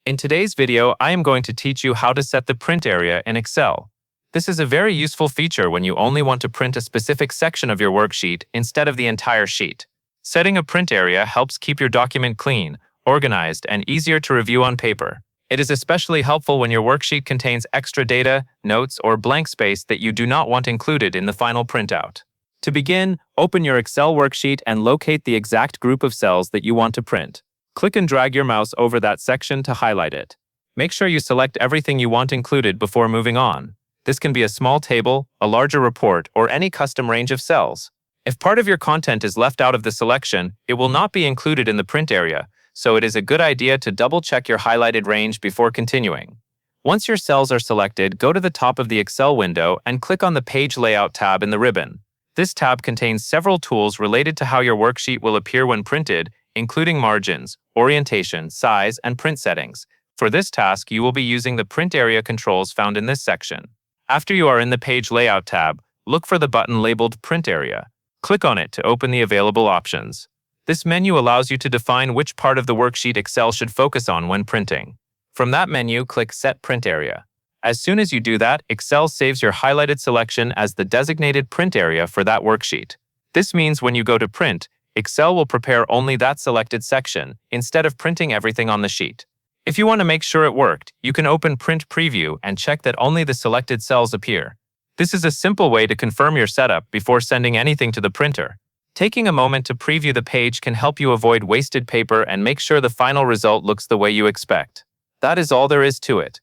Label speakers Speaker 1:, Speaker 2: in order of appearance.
Speaker 1: In today's video, I am going to teach you how to set the print area in Excel. This is a very useful feature when you only want to print a specific section of your worksheet instead of the entire sheet. Setting a print area helps keep your document clean, organized, and easier to review on paper. It is especially helpful when your worksheet contains extra data, notes, or blank space that you do not want included in the final printout. To begin, open your Excel worksheet and locate the exact group of cells that you want to print. Click and drag your mouse over that section to highlight it. Make sure you select everything you want included before moving on. This can be a small table, a larger report, or any custom range of cells. If part of your content is left out of the selection, it will not be included in the print area, so it is a good idea to double-check your highlighted range before continuing. Once your cells are selected, go to the top of the Excel window and click on the Page Layout tab in the ribbon. This tab contains several tools related to how your worksheet will appear when printed, including margins, orientation, size, and print settings. For this task, you will be using the print area controls found in this section. After you are in the Page Layout tab, look for the button labeled Print Area. Click on it to open the available options. This menu allows you to define which part of the worksheet Excel should focus on when printing. From that menu, click Set Print Area. As soon as you do that, Excel saves your highlighted selection as the designated print area for that worksheet. This means when you go to print, Excel will prepare only that selected section, instead of printing everything on the sheet. If you want to make sure it worked, you can open Print Preview and check that only the selected cells appear. This is a simple way to confirm your setup before sending anything to the printer. Taking a moment to preview the page can help you avoid wasted paper and make sure the final result looks the way you expect. That is all there is to it.